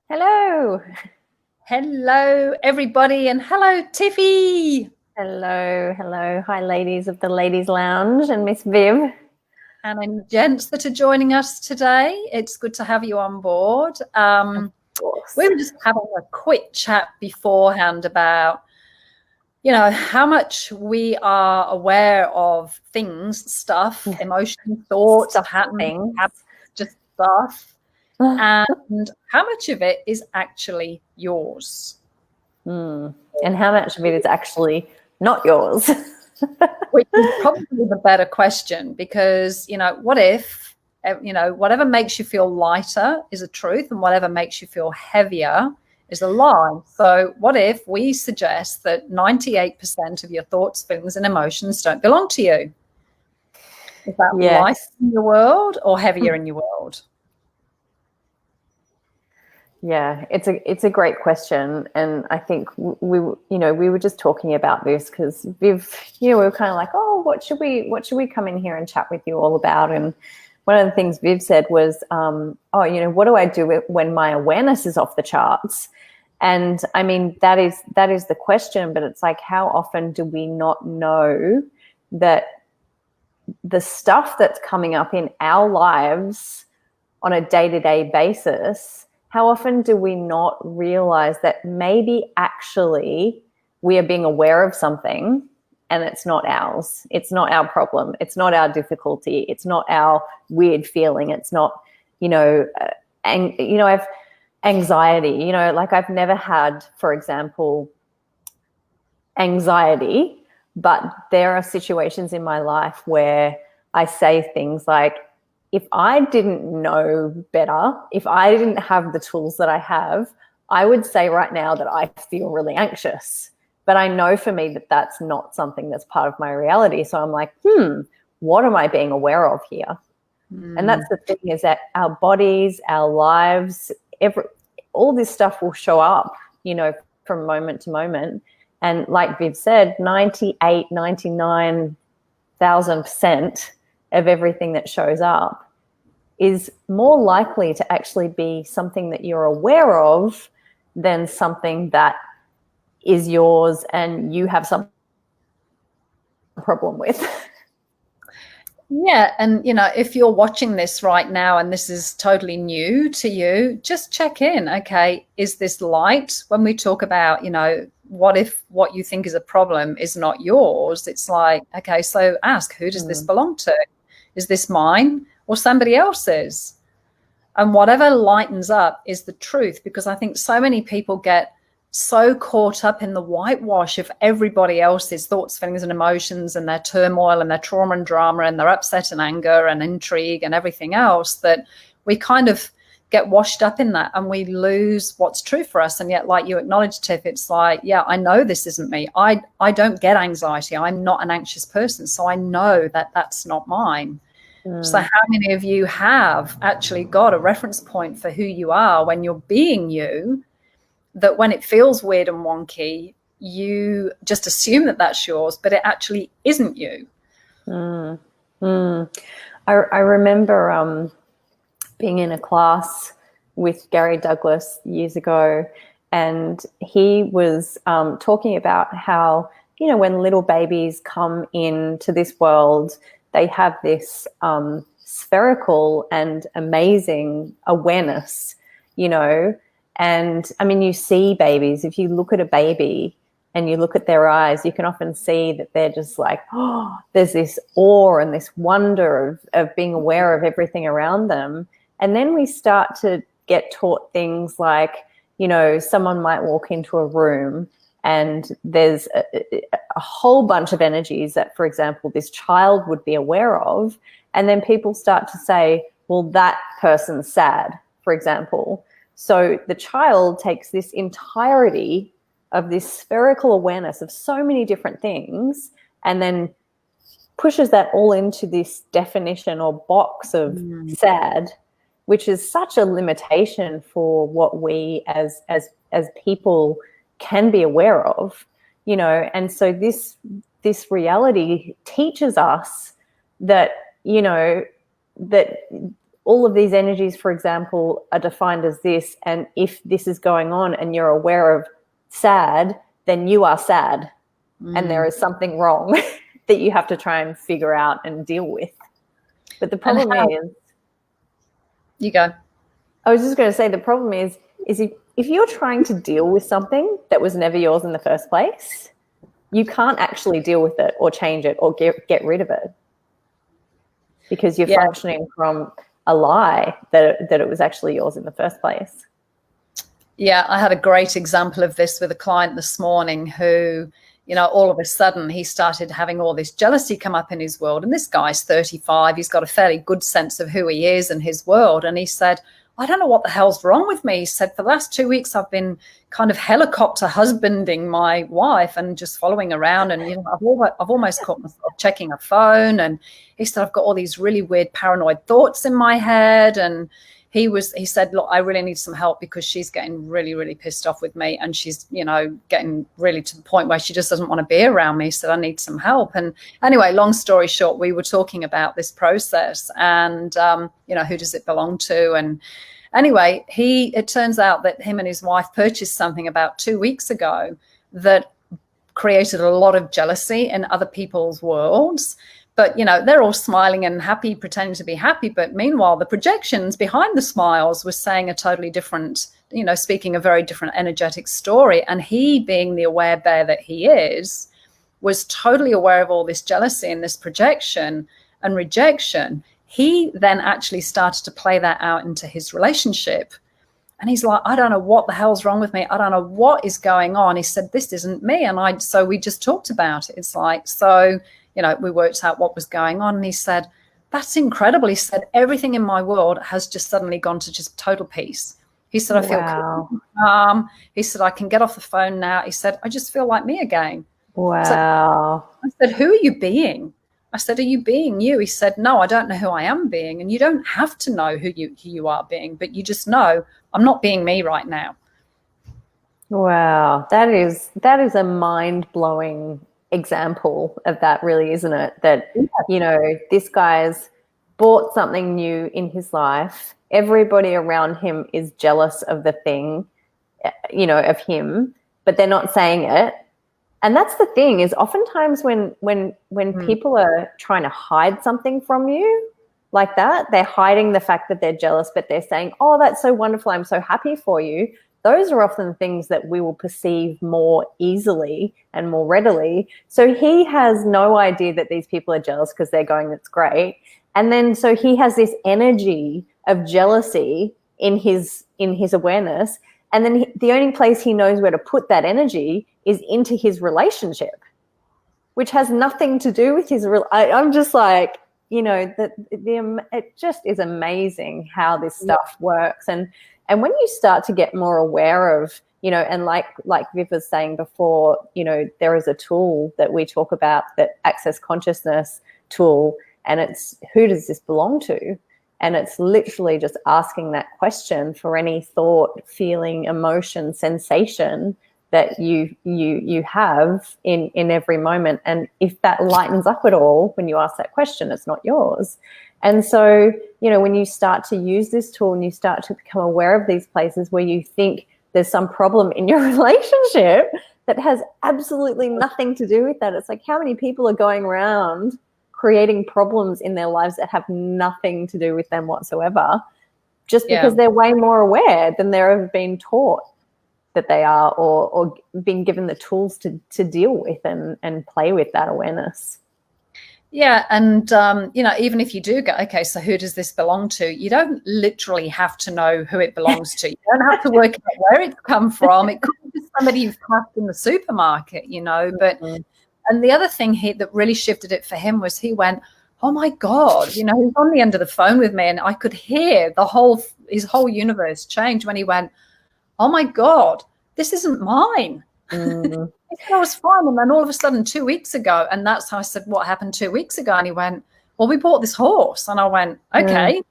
Hello. Hello, everybody, and hello, Tiffy. Hello. Hello. Hi, ladies of the Ladies Lounge and Miss Viv. And gents that are joining us today. It's good to have you on board. Of course. We were just having a quick chat beforehand about, how much we are aware of things, stuff, emotions, thoughts, Stuff and patterns, things. habits, just stuff, and how much of it is actually yours. And how much of it is actually not yours? Which is probably the better question because, what if, whatever makes you feel lighter is a truth and whatever makes you feel heavier is a lie. So what if we suggest that 98% of your thoughts, feelings and emotions don't belong to you? Is that lighter Yes. in your world or heavier in your world? Yeah, it's a great question, and I think we were just talking about this because Viv, we were kind of like, oh, what should we come in here and chat with you all about? And one of the things Viv said was, what do I do when my awareness is off the charts? And I mean, that is the question, but it's like, how often do we not know that the stuff that's coming up in our lives on a day-to-day basis, how often do we not realize that maybe actually we are being aware of something and it's not ours? It's not our problem. It's not our difficulty. It's not our weird feeling. It's not, I've anxiety, like I've never had, for example, anxiety, but there are situations in my life where I say things like, if I didn't know better, if I didn't have the tools that I have, I would say right now that I feel really anxious. But I know for me that that's not something that's part of my reality. So I'm like, what am I being aware of here? And that's the thing, is that our bodies, our lives, all this stuff will show up, from moment to moment. And like Viv said, 98, 99,000% of everything that shows up is more likely to actually be something that you're aware of than something that is yours and you have some problem with. Yeah. And, if you're watching this right now and this is totally new to you, just check in. Okay. Is this light? When we talk about, what if what you think is a problem is not yours? It's like, okay, so ask, who does this belong to? Is this mine or somebody else's? And whatever lightens up is the truth, because I think so many people get so caught up in the whitewash of everybody else's thoughts, feelings and emotions and their turmoil and their trauma and drama and their upset and anger and intrigue and everything else, that we kind of get washed up in that and we lose what's true for us. And yet, like you acknowledged, Tiff, it's like, yeah, I know this isn't me. I don't get anxiety. I'm not an anxious person. So I know that that's not mine. So how many of you have actually got a reference point for who you are when you're being you, that when it feels weird and wonky, you just assume that that's yours, but it actually isn't you? I remember being in a class with Gary Douglas years ago, and he was talking about how, when little babies come into this world, they have this spherical and amazing awareness, and I mean, you see babies, if you look at a baby and you look at their eyes, you can often see that they're just like, oh, there's this awe and this wonder of being aware of everything around them. And then we start to get taught things like, someone might walk into a room and there's a whole bunch of energies that, for example, this child would be aware of. And then people start to say, well, that person's sad, for example. So the child takes this entirety of this spherical awareness of so many different things and then pushes that all into this definition or box of sad, which is such a limitation for what we as people can be aware of, and so this reality teaches us that, that all of these energies, for example, are defined as this. And if this is going on and you're aware of sad, then you are sad. And there is something wrong that you have to try and figure out and deal with. But the problem is... You go. I was just going to say, the problem is if you're trying to deal with something that was never yours in the first place, you can't actually deal with it or change it or get rid of it, because you're functioning from a lie that it was actually yours in the first place. Yeah, I had a great example of this with a client this morning who, you know, all of a sudden he started having all this jealousy come up in his world. And this guy's 35. He's got a fairly good sense of who he is and his world. And he said, I don't know what the hell's wrong with me. He said, for the last 2 weeks, I've been kind of helicopter husbanding my wife and just following around. And, you know, I've almost caught myself checking a phone. And he said, I've got all these really weird paranoid thoughts in my head. And he said, look, I really need some help because she's getting really, really pissed off with me. And she's, you know, getting really to the point where she just doesn't want to be around me. So I need some help. And anyway, long story short, we were talking about this process and, you know, who does it belong to? And anyway, it turns out that him and his wife purchased something about 2 weeks ago that created a lot of jealousy in other people's worlds. But, you know, they're all smiling and happy, pretending to be happy. But meanwhile, the projections behind the smiles were saying a totally different, you know, speaking a very different energetic story. And he, being the aware bear that he is, was totally aware of all this jealousy and this projection and rejection. He then actually started to play that out into his relationship. And he's like, I don't know what the hell's wrong with me. I don't know what is going on. He said, this isn't me. And so we just talked about it. It's like, so, you know, we worked out what was going on. And he said, that's incredible. He said, everything in my world has just suddenly gone to just total peace. He said, I feel calm. He said, I can get off the phone now. He said, I just feel like me again. Wow. So I said, who are you being? I said, are you being you? He said, no, I don't know who I am being. And you don't have to know who you are being, but you just know I'm not being me right now. Wow. That is a mind-blowing example of that, really, isn't it? That, you know, this guy's bought something new in his life. Everybody around him is jealous of the thing, you know, of him, but they're not saying it. And that's the thing, is oftentimes when people are trying to hide something from you like that, they're hiding the fact that they're jealous, but they're saying, oh, that's so wonderful, I'm so happy for you. Those are often things that we will perceive more easily and more readily. So he has no idea that these people are jealous because they're going, that's great. And then so he has this energy of jealousy in his awareness. And then the only place he knows where to put that energy is into his relationship, which has nothing to do with his I'm just like, you know, it just is amazing how this stuff works. And when you start to get more aware of, you know, and like Viv was saying before, you know, there is a tool that we talk about, that Access Consciousness tool, and it's, who does this belong to? And it's literally just asking that question for any thought, feeling, emotion, sensation that you have in every moment. And if that lightens up at all when you ask that question, it's not yours. And so, you know, when you start to use this tool and you start to become aware of these places where you think there's some problem in your relationship that has absolutely nothing to do with that, it's like, how many people are going around creating problems in their lives that have nothing to do with them whatsoever, just because they're way more aware than they're ever been taught that they are, or being given the tools to deal with and play with that awareness. Yeah. And, you know, even if you do go, okay, so who does this belong to? You don't literally have to know who it belongs to. You don't have to work out where it's come from. It could be somebody you've passed in the supermarket, you know, but and the other thing that really shifted it for him was he went, oh my God, you know, he was on the end of the phone with me and I could hear his whole universe change when he went, oh my God, this isn't mine. He said, I was fine. And then all of a sudden 2 weeks ago, and that's how I said, what happened 2 weeks ago? And he went, well, we bought this horse. And I went, okay.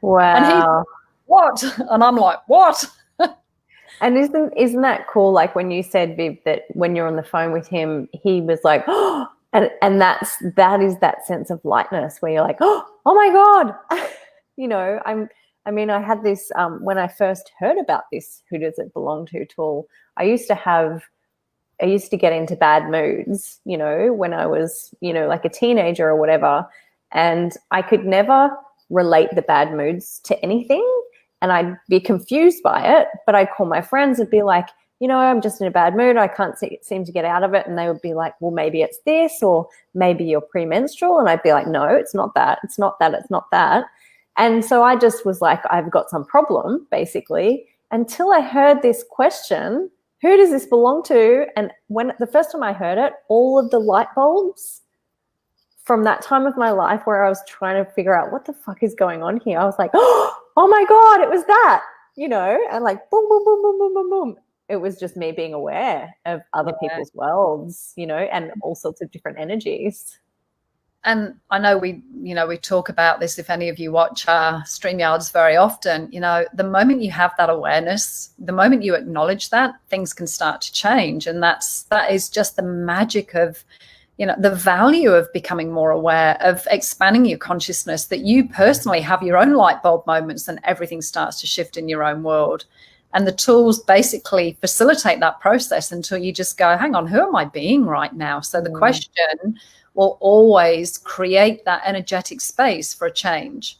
Wow. And he, what? And I'm like, what? And isn't that cool? Like when you said, Viv, that when you're on the phone with him, he was like, oh, and that is that sense of lightness where you're like, oh my God. You know, I mean, I had this when I first heard about this "Who Does It Belong To" tool. I used to get into bad moods, you know, when I was, you know, like a teenager or whatever, and I could never relate the bad moods to anything, and I'd be confused by it. But I'd call my friends and be like, you know, I'm just in a bad mood. I can't seem to get out of it. And they would be like, well, maybe it's this, or maybe you're premenstrual. And I'd be like, no, it's not that. It's not that. It's not that. And so I just was like, I've got some problem, basically, until I heard this question, who does this belong to? And when the first time I heard it, all of the light bulbs from that time of my life where I was trying to figure out what the fuck is going on here, I was like, oh my God, it was that, you know, and like boom, boom, boom, boom, boom, boom, boom. It was just me being aware of other people's worlds, you know, and all sorts of different energies. And I know we talk about this, if any of you watch StreamYards very often, you know, the moment you have that awareness, the moment you acknowledge that, things can start to change. And that is just the magic of, you know, the value of becoming more aware, of expanding your consciousness, that you personally have your own light bulb moments and everything starts to shift in your own world. And the tools basically facilitate that process until you just go, hang on, who am I being right now? So the question will always create that energetic space for a change.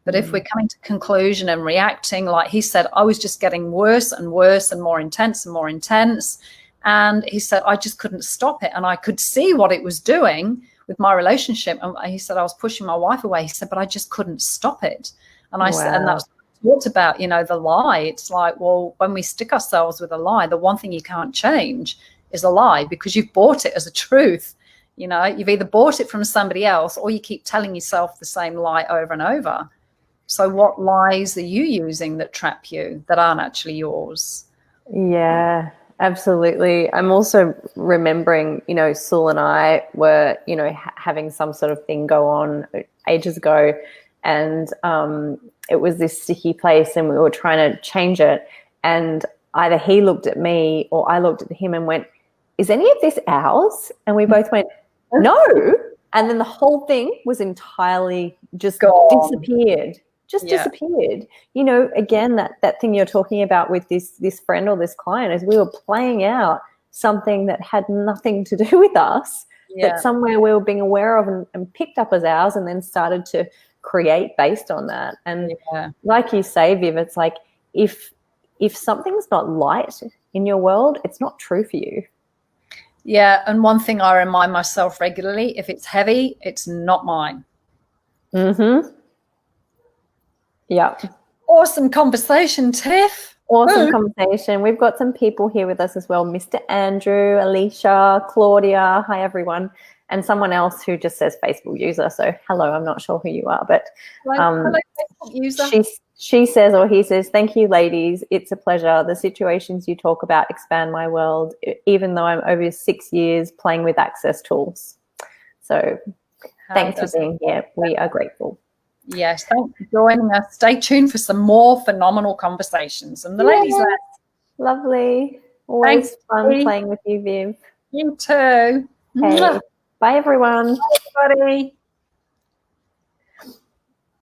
But if we're coming to conclusion and reacting, like he said, I was just getting worse and worse and more intense and more intense. And he said, I just couldn't stop it. And I could see what it was doing with my relationship. And he said, I was pushing my wife away. He said, but I just couldn't stop it. And I said, and that's talked about, you know, the lie. It's like, well, when we stick ourselves with a lie, the one thing you can't change is a lie, because you've bought it as a truth. You know, you've either bought it from somebody else or you keep telling yourself the same lie over and over. So what lies are you using that trap you, that aren't actually yours? Yeah, absolutely. I'm also remembering, you know, Sul and I were, you know, having some sort of thing go on ages ago, and it was this sticky place and we were trying to change it. And either he looked at me or I looked at him and went, is any of this ours? And we both went, no. And then the whole thing was entirely just disappeared. Disappeared. You know, again, that thing you're talking about with this friend or this client is we were playing out something that had nothing to do with us, that somewhere we were being aware of and picked up as ours, and then started to create based on that. And like you say, Viv, it's like if something's not light in your world, it's not true for you. Yeah, and one thing I remind myself regularly, if it's heavy, it's not mine. Mm-hmm. Yeah. Awesome conversation, Tiff. Awesome conversation. We've got some people here with us as well. Mr. Andrew, Alicia, Claudia. Hi, everyone. And someone else who just says Facebook user. So hello, I'm not sure who you are, but hello, Facebook user. She says, or he says, thank you, ladies. It's a pleasure. The situations you talk about expand my world, even though I'm over 6 years playing with access tools. So thanks for being here. We are grateful. Yes, thanks for joining us. Stay tuned for some more phenomenal conversations. And the ladies left. Lovely. Always fun playing with you, Viv. You too. Okay. Bye, everyone. Bye, everybody.